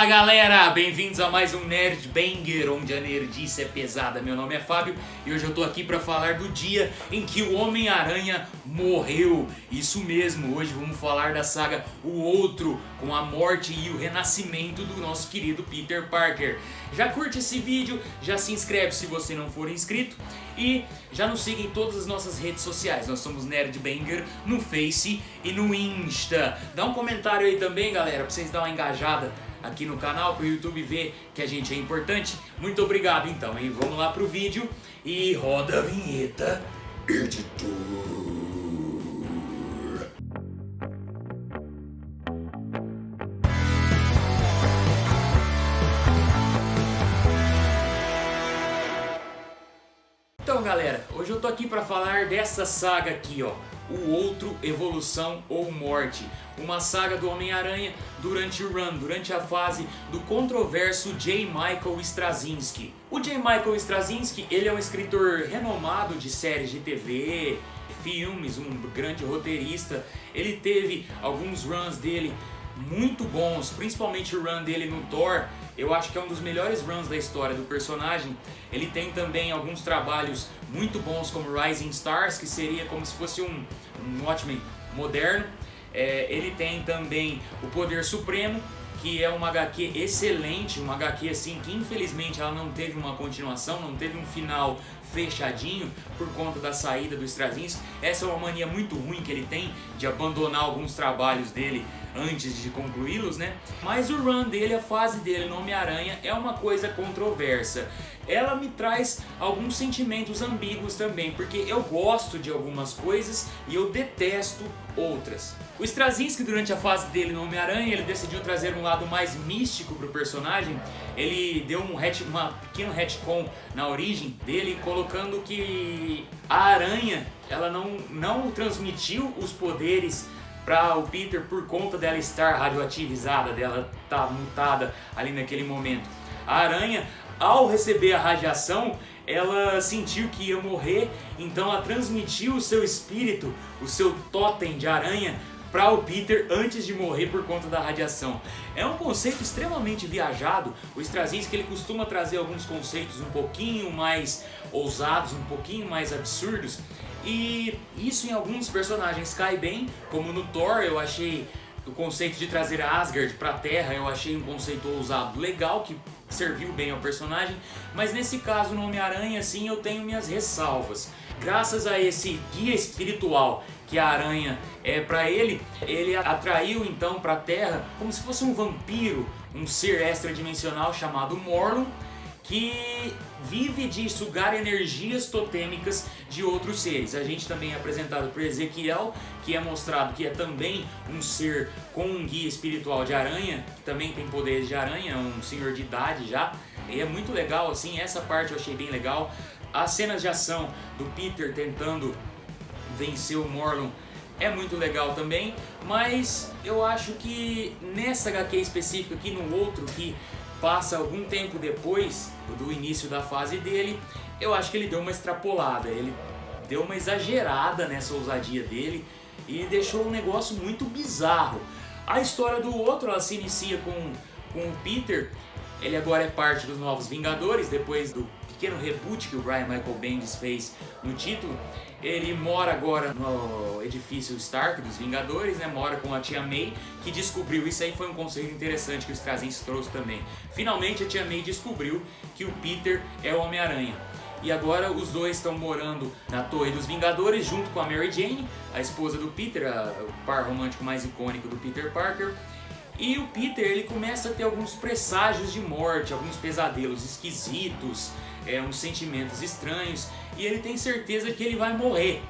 Fala galera, bem-vindos a mais um Nerd Banger, onde a nerdice é pesada. Meu nome é Fábio e hoje eu tô aqui pra falar do dia em que o Homem-Aranha morreu. Isso mesmo, hoje vamos falar da saga O Outro, com a morte e o renascimento do nosso querido Peter Parker. Já curte esse vídeo, já se inscreve se você não for inscrito e já nos siga em todas as nossas redes sociais. Nós somos Nerd Banger no Face e no Insta. Dá um comentário aí também, galera, pra vocês darem uma engajada aqui no canal, para o YouTube ver que a gente é importante. Muito obrigado então, hein? Vamos lá pro vídeo e roda a vinheta, editor. Então galera, hoje eu tô aqui para falar dessa saga aqui, ó, O Outro, Evolução ou Morte, uma saga do Homem-Aranha durante a fase do controverso J. Michael Straczynski. O J. Michael Straczynski, ele é um escritor renomado de séries de TV, filmes, um grande roteirista. Ele teve alguns runs dele muito bons, principalmente o run dele no Thor. Eu acho que é um dos melhores runs da história do personagem. Ele tem também alguns trabalhos muito bons como Rising Stars, que seria como se fosse um Watchmen moderno. Ele tem também o Poder Supremo, que é uma HQ excelente, uma HQ assim que infelizmente ela não teve uma continuação, não teve um final fechadinho por conta da saída do Straczynski. Essa é uma mania muito ruim que ele tem de abandonar alguns trabalhos dele antes de concluí-los, né? Mas o run dele, a fase dele no Homem-Aranha é uma coisa controversa. Ela me traz alguns sentimentos ambíguos também, porque eu gosto de algumas coisas e eu detesto outras. O Straczynski, durante a fase dele no Homem-Aranha, ele decidiu trazer um lado mais místico pro personagem. Ele deu uma pequeno retcon na origem dele, colocando que a aranha ela não transmitiu os poderes para o Peter por conta dela estar radioativizada, dela estar mutada ali naquele momento. A aranha, ao receber a radiação, ela sentiu que ia morrer, então ela transmitiu o seu espírito, o seu totem de aranha, para o Peter antes de morrer por conta da radiação. É um conceito extremamente viajado. O Straczynski, ele costuma trazer alguns conceitos um pouquinho mais ousados, um pouquinho mais absurdos, e isso em alguns personagens cai bem, como no Thor. Eu achei o conceito de trazer Asgard para a Terra, eu achei um conceito ousado legal, que serviu bem ao personagem, mas nesse caso no Homem-Aranha, assim, eu tenho minhas ressalvas. Graças a esse guia espiritual que a aranha é para ele atraiu então para a Terra como se fosse um vampiro, um ser extradimensional chamado Morlun, que vive de sugar energias totêmicas de outros seres. A gente também é apresentado por Ezequiel, que é mostrado que é também um ser com um guia espiritual de aranha, que também tem poderes de aranha, um senhor de idade já. E é muito legal, assim, essa parte eu achei bem legal. As cenas de ação do Peter tentando vencer o Morlun é muito legal também, mas eu acho que nessa HQ específica aqui, no Outro, que passa algum tempo depois do início da fase dele, eu acho que ele deu uma extrapolada, ele deu uma exagerada nessa ousadia dele e deixou um negócio muito bizarro. A história do Outro, ela se inicia com o Peter. Ele agora é parte dos Novos Vingadores, depois do pequeno reboot que o Brian Michael Bendis fez no título. Ele mora agora no edifício Stark dos Vingadores, né? Mora com a Tia May, que descobriu, isso aí foi um conceito interessante que o Straczynski trouxe também. Finalmente a Tia May descobriu que o Peter é o Homem-Aranha. E agora os dois estão morando na Torre dos Vingadores junto com a Mary Jane, a esposa do Peter, o par romântico mais icônico do Peter Parker. E o Peter, ele começa a ter alguns presságios de morte, alguns pesadelos esquisitos, uns sentimentos estranhos, e ele tem certeza que ele vai morrer.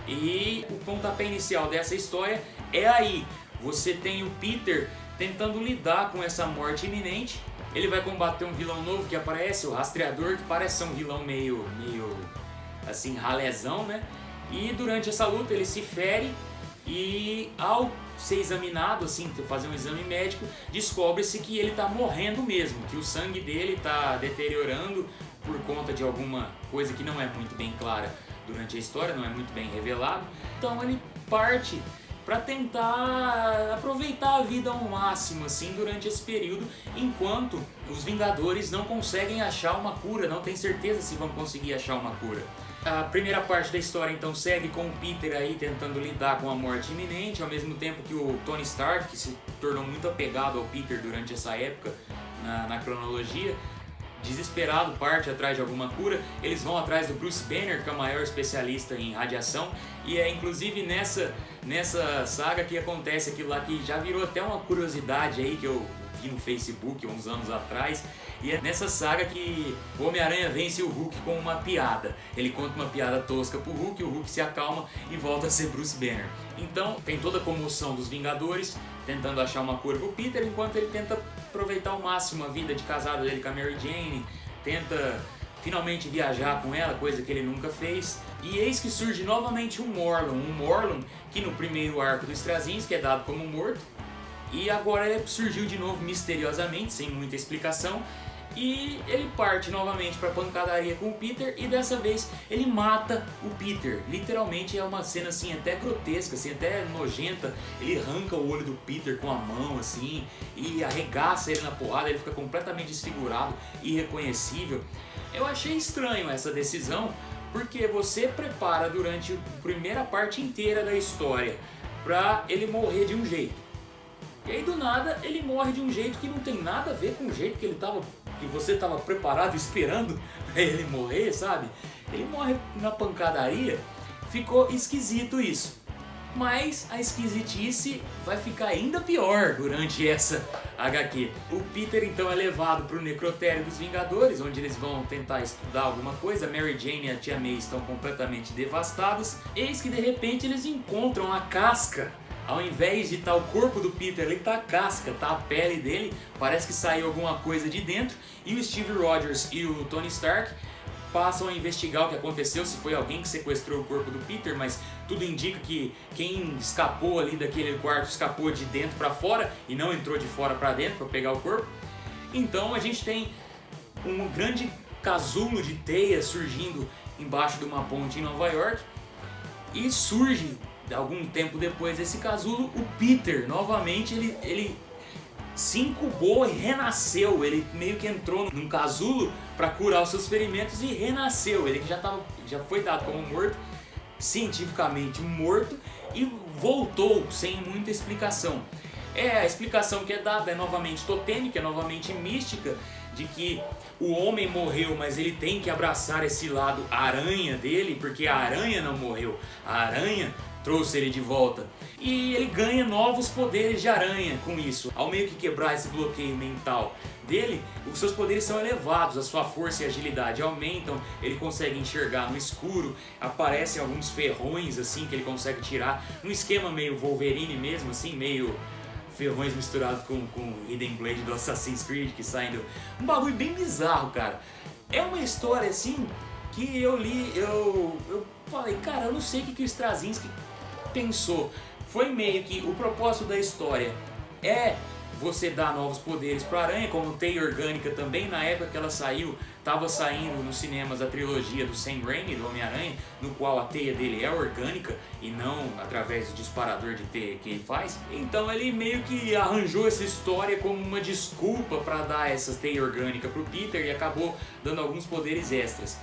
E o pontapé inicial dessa história é aí. Você tem o Peter tentando lidar com essa morte iminente. Ele vai combater um vilão novo que aparece, o Rastreador, que parece ser um vilão meio assim, ralezão, né? E durante essa luta ele se fere e ao ser examinado, assim, fazer um exame médico, descobre-se que ele está morrendo mesmo, que o sangue dele está deteriorando por conta de alguma coisa que não é muito bem clara durante a história, não é muito bem revelado. Então ele parte para tentar aproveitar a vida ao máximo assim durante esse período, enquanto os Vingadores não conseguem achar uma cura, não tem certeza se vão conseguir achar uma cura. A primeira parte da história então segue com o Peter aí tentando lidar com a morte iminente, ao mesmo tempo que o Tony Stark, que se tornou muito apegado ao Peter durante essa época na cronologia, desesperado, parte atrás de alguma cura. Eles vão atrás do Bruce Banner, que é o maior especialista em radiação, e é inclusive nessa saga que acontece aquilo lá que já virou até uma curiosidade aí que eu vi no Facebook uns anos atrás. E é nessa saga que o Homem-Aranha vence o Hulk com uma piada. Ele conta uma piada tosca pro Hulk, o Hulk se acalma e volta a ser Bruce Banner. Então tem toda a comoção dos Vingadores tentando achar uma cura pro Peter, enquanto ele tenta aproveitar ao máximo a vida de casado dele com a Mary Jane, tenta finalmente viajar com ela, coisa que ele nunca fez. E eis que surge novamente um Morlun que no primeiro arco do Straczynski é dado como morto, e agora ele surgiu de novo misteriosamente, sem muita explicação, e ele parte novamente para pancadaria com o Peter, e dessa vez ele mata o Peter. Literalmente é uma cena assim até grotesca, assim, até nojenta. Ele arranca o olho do Peter com a mão assim e arregaça ele na porrada, ele fica completamente desfigurado, irreconhecível. Eu achei estranho essa decisão, porque você prepara durante a primeira parte inteira da história para ele morrer de um jeito. E aí do nada ele morre de um jeito que não tem nada a ver com o jeito que você estava preparado, esperando pra ele morrer, sabe? Ele morre na pancadaria, ficou esquisito isso. Mas a esquisitice vai ficar ainda pior durante essa HQ. O Peter então é levado para o necrotério dos Vingadores, onde eles vão tentar estudar alguma coisa. A Mary Jane e a Tia May estão completamente devastadas. Eis que de repente eles encontram a casca. Ao invés de estar o corpo do Peter, ali está a casca, está a pele dele, parece que saiu alguma coisa de dentro, e o Steve Rogers e o Tony Stark passam a investigar o que aconteceu, se foi alguém que sequestrou o corpo do Peter, mas tudo indica que quem escapou ali daquele quarto escapou de dentro para fora e não entrou de fora para dentro para pegar o corpo. Então a gente tem um grande casulo de teia surgindo embaixo de uma ponte em Nova York, e surge algum tempo depois desse casulo o Peter. Novamente ele se incubou e renasceu. Ele meio que entrou num casulo para curar os seus ferimentos e renasceu. Ele que já foi dado como morto, cientificamente morto, e voltou sem muita explicação. A explicação que é dada é novamente totêmica, é novamente mística, de que o homem morreu, mas ele tem que abraçar esse lado aranha dele, porque a aranha não morreu, a aranha trouxe ele de volta. E ele ganha novos poderes de aranha com isso. Ao meio que quebrar esse bloqueio mental dele, os seus poderes são elevados, a sua força e agilidade aumentam, ele consegue enxergar no escuro, aparecem alguns ferrões assim que ele consegue tirar, num esquema meio Wolverine mesmo, assim, meio ferrões misturados com Hidden Blade do Assassin's Creed, que saem do... Um bagulho bem bizarro, cara. É uma história assim que eu li, eu falei, cara, eu não sei o que o Straczynski pensou. Foi meio que o propósito da história é você dar novos poderes para a aranha, como teia orgânica também. Na época que ela saiu, estava saindo nos cinemas a trilogia do Sam Raimi, do Homem-Aranha, no qual a teia dele é orgânica e não através do disparador de teia que ele faz. Então ele meio que arranjou essa história como uma desculpa para dar essa teia orgânica pro Peter e acabou dando alguns poderes extras.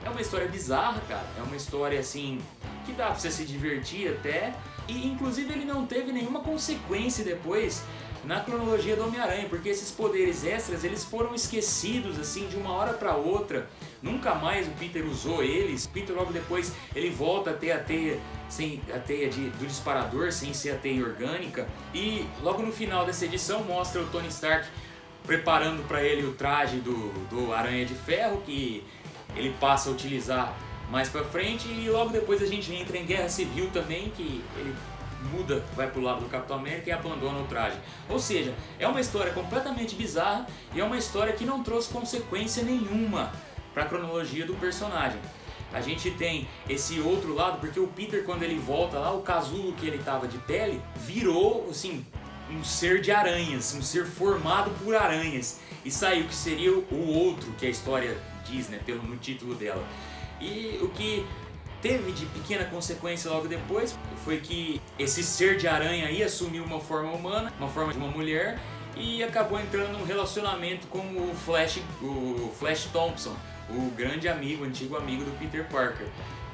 É uma história bizarra, cara. É uma história assim que dá pra você se divertir até. E inclusive ele não teve nenhuma consequência depois na cronologia do Homem-Aranha, porque esses poderes extras eles foram esquecidos assim de uma hora pra outra. Nunca mais o Peter usou eles. O Peter logo depois ele volta a ter a teia do disparador sem ser a teia orgânica. E logo no final dessa edição mostra o Tony Stark preparando para ele o traje do Aranha de Ferro, que ele passa a utilizar mais pra frente, e logo depois a gente entra em Guerra Civil também, que ele muda, vai pro lado do Capitão América e abandona o traje. Ou seja, é uma história completamente bizarra e é uma história que não trouxe consequência nenhuma pra cronologia do personagem. A gente tem esse outro lado, porque o Peter, quando ele volta lá, o casulo que ele tava de pele virou assim um ser de aranhas, um ser formado por aranhas, e saiu que seria o outro, que a história diz, né, no título dela. E o que teve de pequena consequência logo depois foi que esse ser de aranha aí assumiu uma forma humana, uma forma de uma mulher, e acabou entrando num relacionamento com o Flash Thompson, o grande amigo, antigo amigo do Peter Parker.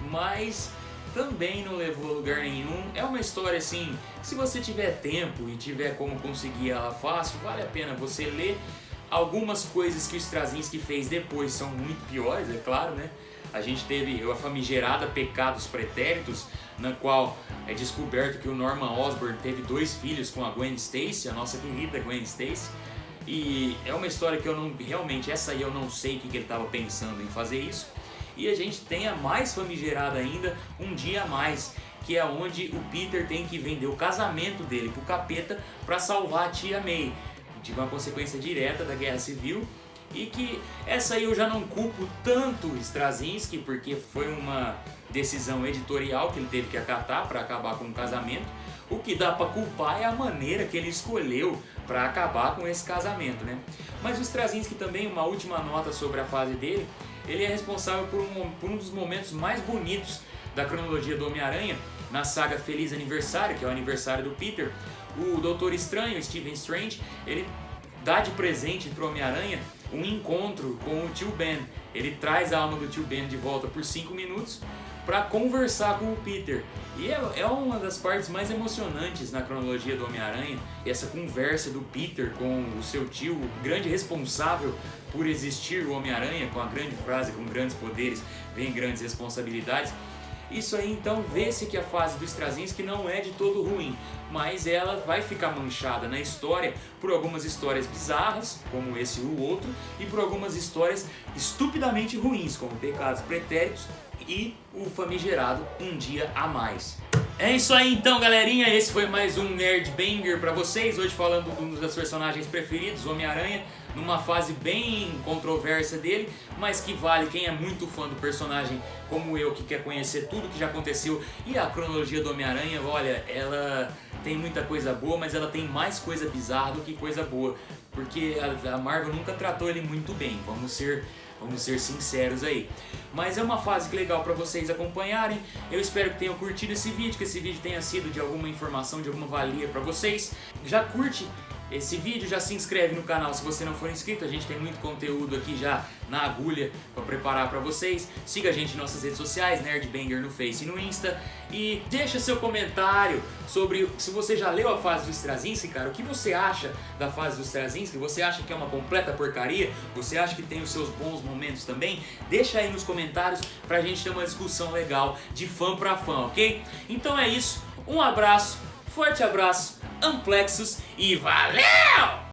Mas também não levou a lugar nenhum. É uma história assim, se você tiver tempo e tiver como conseguir ela fácil, vale a pena você ler. Algumas coisas que o Straczynski fez depois são muito piores, é claro, né? A gente teve a famigerada Pecados Pretéritos, na qual é descoberto que o Norman Osborn teve 2 filhos com a Gwen Stacy, a nossa querida Gwen Stacy. E é uma história que eu não, realmente, essa aí eu não sei o que ele estava pensando em fazer isso. E a gente tem a mais famigerada ainda, Um Dia a Mais, que é onde o Peter tem que vender o casamento dele pro capeta para salvar a tia May. Tive uma consequência direta da Guerra Civil. E que essa aí eu já não culpo tanto o Straczynski, porque foi uma decisão editorial que ele teve que acatar para acabar com o casamento. O que dá para culpar é a maneira que ele escolheu para acabar com esse casamento, né? Mas o Straczynski também, uma última nota sobre a fase dele, ele é responsável por um dos momentos mais bonitos da cronologia do Homem-Aranha, na saga Feliz Aniversário, que é o aniversário do Peter. O Doutor Estranho, Stephen Strange, ele dá de presente para o Homem-Aranha um encontro com o tio Ben. Ele traz a alma do tio Ben de volta por 5 minutos para conversar com o Peter. E é uma das partes mais emocionantes na cronologia do Homem-Aranha, essa conversa do Peter com o seu tio, o grande responsável por existir o Homem-Aranha, com a grande frase, com grandes poderes vem grandes responsabilidades. Isso aí então vê-se que a fase do Straczynski não é de todo ruim, mas ela vai ficar manchada na história por algumas histórias bizarras, como esse e o outro, e por algumas histórias estupidamente ruins, como Pecados Pretéritos e o famigerado Um Dia a Mais. É isso aí então, galerinha, esse foi mais um Nerd Banger pra vocês, hoje falando de um dos personagens preferidos, Homem-Aranha, numa fase bem controversa dele, mas que vale quem é muito fã do personagem como eu, que quer conhecer tudo que já aconteceu. E a cronologia do Homem-Aranha, olha, ela tem muita coisa boa, mas ela tem mais coisa bizarra do que coisa boa, porque a Marvel nunca tratou ele muito bem, vamos ser sinceros aí. Mas é uma fase legal para vocês acompanharem. Eu espero que tenham curtido esse vídeo, que esse vídeo tenha sido de alguma informação, de alguma valia para vocês. Já curte esse vídeo, já se inscreve no canal se você não for inscrito, a gente tem muito conteúdo aqui já na agulha para preparar para vocês. Siga a gente em nossas redes sociais, Nerd Banger no Face e no Insta, e deixa seu comentário sobre se você já leu a fase do Straczynski, cara, o que você acha da fase do Straczynski? Você acha que é uma completa porcaria? Você acha que tem os seus bons momentos também? Deixa aí nos comentários pra gente ter uma discussão legal de fã pra fã, ok? Então é isso, um abraço, forte abraço, amplexos e valeu!